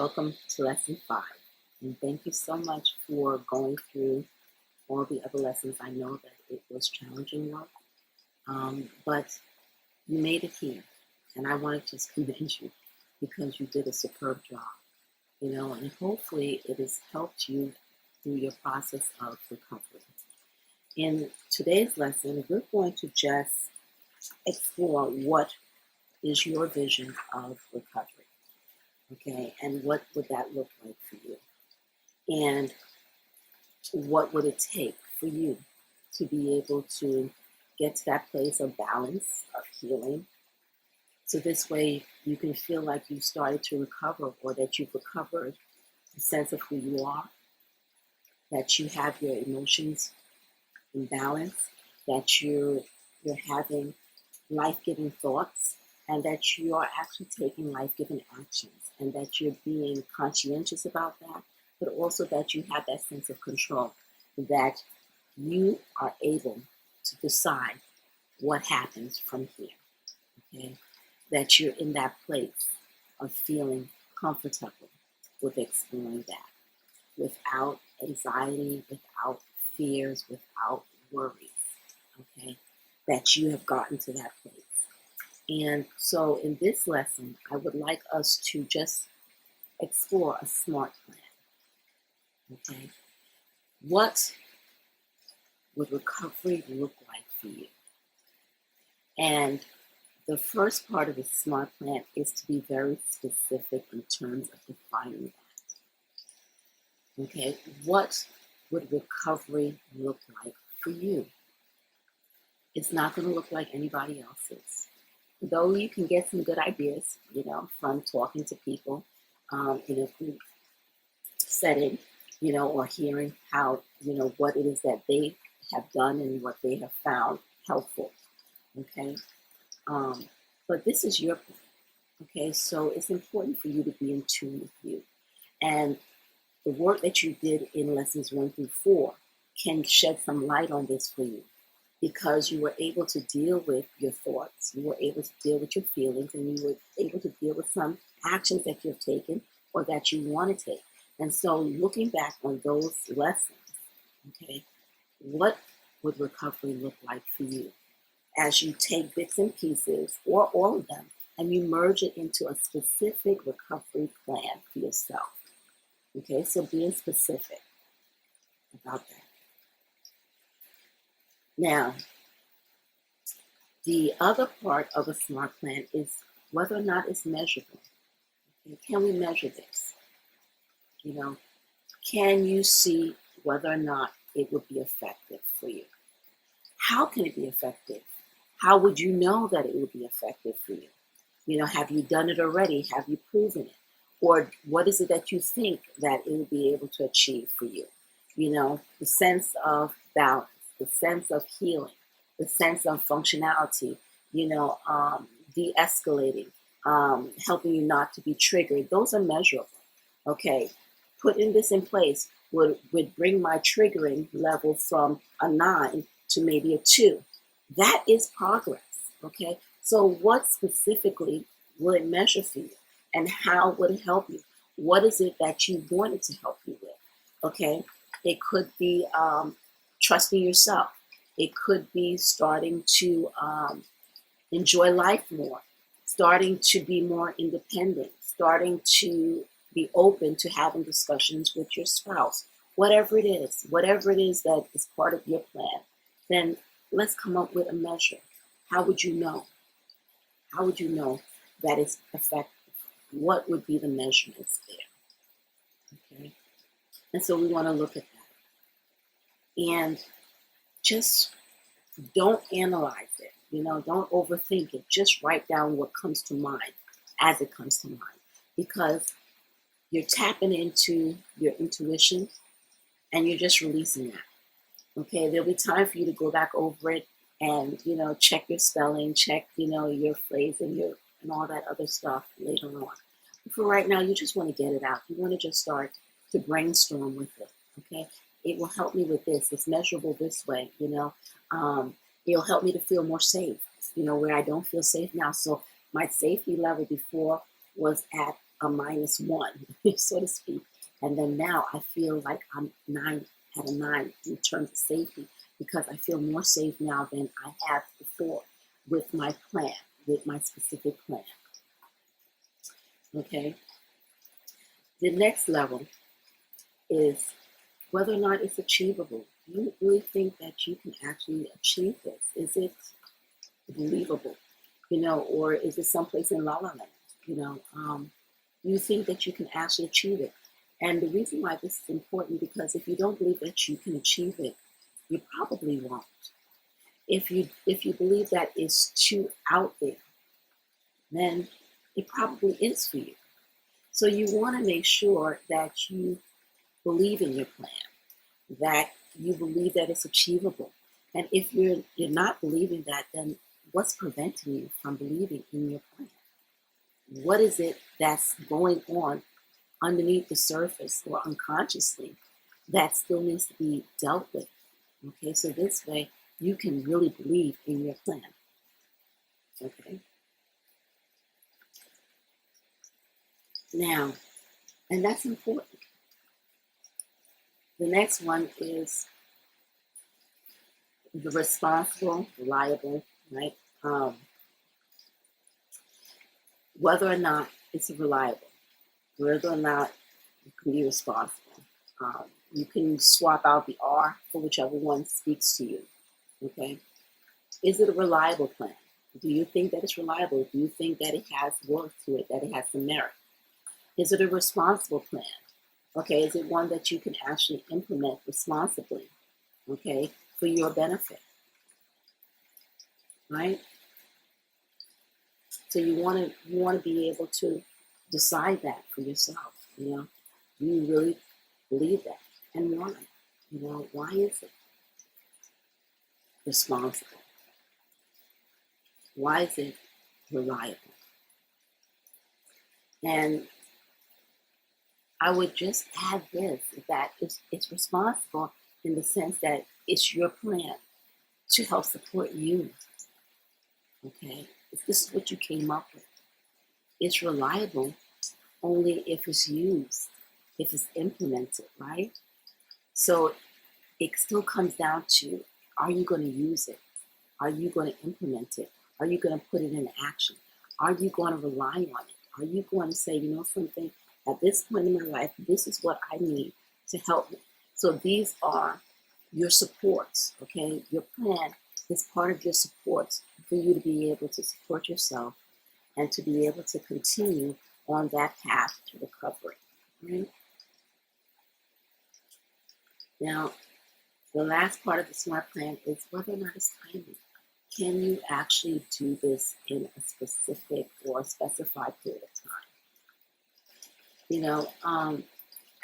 welcome to lesson 5. And thank you so much for going through all the other lessons. I know that it was challenging work, but you made it here. And I want to just commend you because you did a superb job, and hopefully it has helped you through your process of recovery. In today's lesson, we're going to just explore what is your vision of recovery. Okay, and what would that look like for you? And what would it take for you to be able to get to that place of balance, of healing? So this way you can feel like you started to recover, or that you've recovered the sense of who you are, that you have your emotions in balance, that you're having life-giving thoughts, and that you are actually taking life-giving actions, and that you're being conscientious about that, but also that you have that sense of control, that you are able to decide what happens from here, okay? That you're in that place of feeling comfortable with exploring that, without anxiety, without fears, without worries, okay? That you have gotten to that place. And so in this lesson, I would like us to just explore a SMART plan, okay? What would recovery look like for you? And the first part of the SMART plan is to be very specific in terms of defining that. Okay, what would recovery look like for you? It's not going to look like anybody else's. Though you can get some good ideas, from talking to people in a group setting, or hearing how, what it is that they have done and what they have found helpful, okay? But this is your plan, okay? So it's important for you to be in tune with you. And the work that you did in lessons 1 through 4 can shed some light on this for you, because you were able to deal with your thoughts, you were able to deal with your feelings, and you were able to deal with some actions that you've taken or that you want to take. And so looking back on those lessons, okay, what would recovery look like for you as you take bits and pieces, or all of them, and you merge it into a specific recovery plan for yourself? Okay, so being specific about that. Now, the other part of a SMART plan is whether or not it's measurable. Okay, can we measure this? Can you see whether or not it would be effective for you? How can it be effective? How would you know that it would be effective for you? Have you done it already? Have you proven it? Or what is it that you think that it will be able to achieve for you? The sense of balance, the sense of healing, the sense of functionality, de-escalating, helping you not to be triggered. Those are measurable. Okay, putting this in place would bring my triggering level from a 9 to maybe a 2. That is progress, okay? So what specifically will it measure for you? And how would it help you? What is it that you wanted to help you with, okay? It could be trusting yourself. It could be starting to enjoy life more, starting to be more independent, starting to be open to having discussions with your spouse. Whatever it is that is part of your plan, then let's come up with a measure. How would you know? How would you know that it's effective? What would be the measurements there? Okay. And so we want to look at that. And just don't analyze it. Don't overthink it. Just write down what comes to mind as it comes to mind. Because you're tapping into your intuition and you're just releasing that. Okay, there'll be time for you to go back over it and, check your spelling, check, your phrasing, and all that other stuff later on. But for right now, you just want to get it out. You want to just start to brainstorm with it, okay? It will help me with this. It's measurable this way, it'll help me to feel more safe, where I don't feel safe now. So my safety level before was at a -1, so to speak. And then now I feel like I'm 9 out of 9 in terms of safety because I feel more safe now than I have before with my plan, with my specific plan. Okay. The next level is whether or not it's achievable. Do you really think that you can actually achieve this? Is it believable? Or is it someplace in La La Land? You think that you can actually achieve it. And the reason why this is important, because if you don't believe that you can achieve it, you probably won't. If you believe that it's too out there, then it probably is for you. So you want to make sure that you believe in your plan, that you believe that it's achievable. And if you're not believing that, then what's preventing you from believing in your plan? What is it that's going on underneath the surface or unconsciously that still needs to be dealt with? Okay, so this way you can really believe in your plan. Okay. Now, and that's important. The next one is the responsible, reliable, right? Whether or not it's reliable, whether or not you can be responsible. You can swap out the R for whichever one speaks to you. Okay. Is it a reliable plan? Do you think that it's reliable? Do you think that it has worth to it, that it has some merit? Is it a responsible plan? Okay, is it one that you can actually implement responsibly, okay, for your benefit, right? So you want to be able to decide that for yourself. Do you really believe that, and why? Why is it responsible? Why is it reliable? And I would just add this, that it's responsible in the sense that it's your plan to help support you. Okay? If this is what you came up with. It's reliable only if it's used, if it's implemented, right? So it still comes down to, are you going to use it? Are you going to implement it? Are you going to put it into action? Are you going to rely on it? Are you going to say, something, at this point in my life, this is what I need to help me? So these are your supports, okay? Your plan is part of your supports for you to be able to support yourself and to be able to continue on that path to recovery, right? Now, the last part of the SMART plan is whether or not it's timely. Can you actually do this in a specific or specified period of time?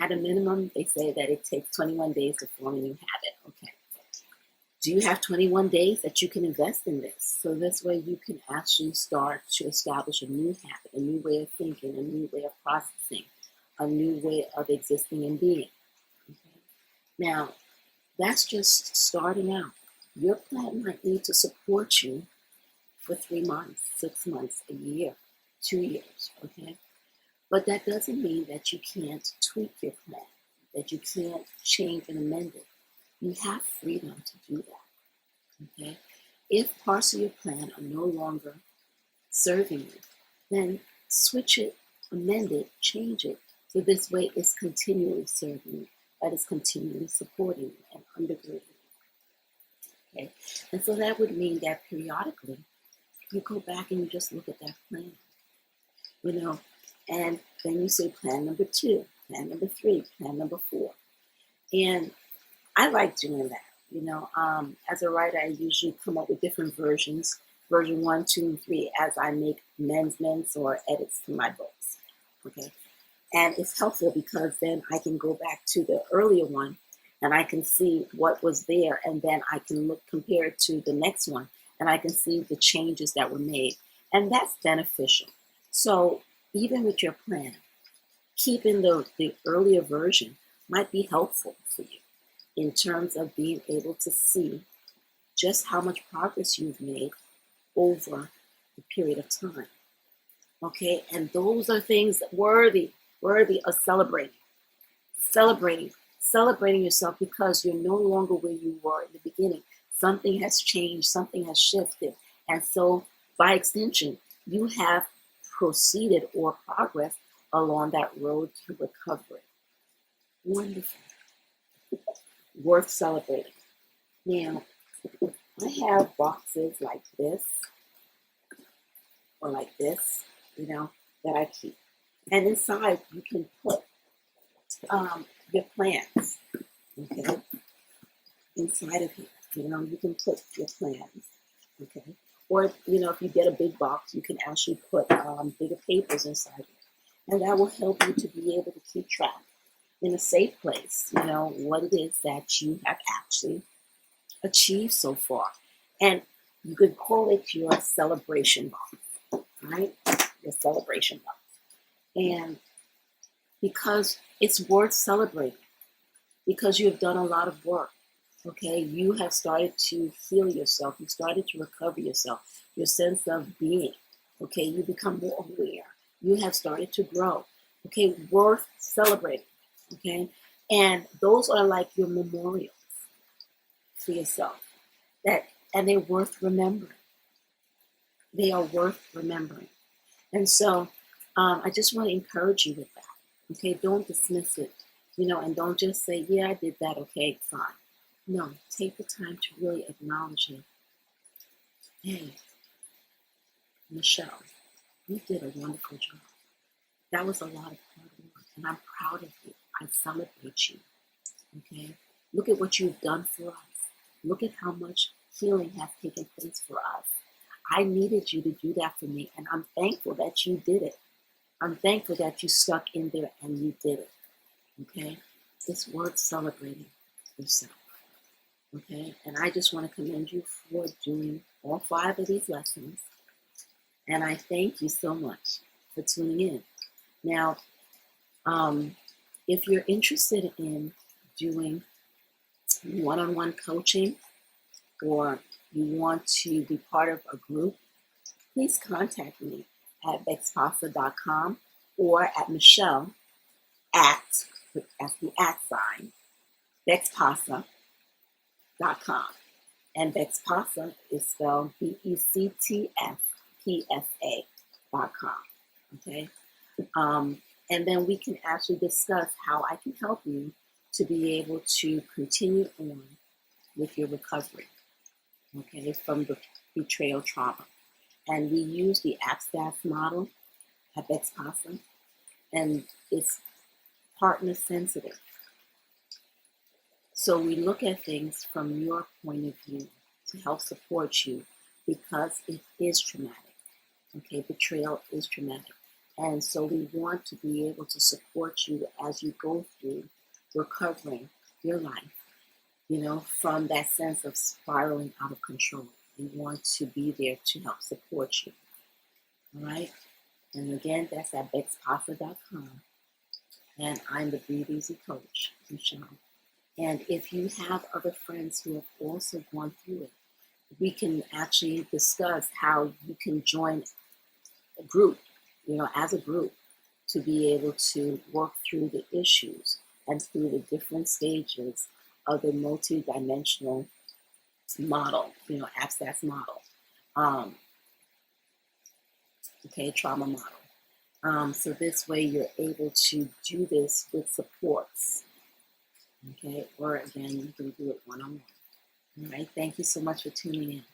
At a minimum, they say that it takes 21 days to form a new habit. Okay. Do you have 21 days that you can invest in this? So this way you can actually start to establish a new habit, a new way of thinking, a new way of processing, a new way of existing and being. Okay? Now, that's just starting out. Your plan might need to support you for 3 months, 6 months, a year, 2 years, okay? But that doesn't mean that you can't tweak your plan, that you can't change and amend it. You have freedom to do that, okay? If parts of your plan are no longer serving you, then switch it, amend it, change it, so this way it's continually serving you, that is continually supporting you and undergirding you, okay? And so that would mean that periodically, you go back and you just look at that plan, and then you say plan number 2, plan number 3, plan number 4. And I like doing that. As a writer, I usually come up with different versions, version 1, 2, and 3, as I make amendments or edits to my books. Okay. And it's helpful because then I can go back to the earlier one and I can see what was there, and then I can compare it to the next one, and I can see the changes that were made. And that's beneficial. So even with your plan, keeping the earlier version might be helpful for you in terms of being able to see just how much progress you've made over the period of time. Okay, and those are things worthy of celebrating yourself, because you're no longer where you were in the beginning. Something has changed, something has shifted, and so by extension, you have proceeded or progressed along that road to recovery. Wonderful, worth celebrating. Now, I have boxes like this or like this, that I keep, and inside you can put your plans. Okay, inside of here, you can put your plans. Okay, or if you get a big box, you can actually put bigger papers inside it, and that will help you to be able to keep track in a safe place. What it is that you have actually achieved so far, and you could call it your celebration box, right? Your celebration box, and because it's worth celebrating, because you have done a lot of work. Okay, you have started to heal yourself. You started to recover yourself, your sense of being. Okay, you become more aware. You have started to grow. Okay, worth celebrating. Okay, and those are like your memorials for yourself. And they're worth remembering. They are worth remembering. And so, I just want to encourage you with that. Okay, don't dismiss it. And don't just say, "Yeah, I did that. Okay, fine." No, take the time to really acknowledge it. Hey, Michelle, you did a wonderful job. That was a lot of hard work, and I'm proud of you. I celebrate you. Okay? Look at what you've done for us. Look at how much healing has taken place for us. I needed you to do that for me, and I'm thankful that you did it. I'm thankful that you stuck in there and you did it. Okay? It's worth celebrating yourself. Okay, and I just want to commend you for doing all 5 of these lessons. And I thank you so much for tuning in. Now, if you're interested in doing one-on-one coaching, or you want to be part of a group, please contact me at BECTSPSA.com or at Michelle at the @ BECTSPSA.com. And BECTSPSA is spelled BECTSPSA.com. Okay? And then we can actually discuss how I can help you to be able to continue on with your recovery, okay, from the betrayal trauma. And we use the APSTAS model at BECTSPSA, and it's partner sensitive. So we look at things from your point of view to help support you, because it is traumatic. Okay, betrayal is traumatic. And so we want to be able to support you as you go through recovering your life, from that sense of spiraling out of control. We want to be there to help support you. All right? And again, that's at BECTSPSA.com. And I'm the Breathe Easy Coach, Michelle. And if you have other friends who have also gone through it, we can actually discuss how you can join a group, as a group, to be able to work through the issues and through the different stages of the multi-dimensional model, APSTAS model, trauma model. So this way you're able to do this with supports, okay? Or again, you can do it one-on-one. All right, thank you so much for tuning in.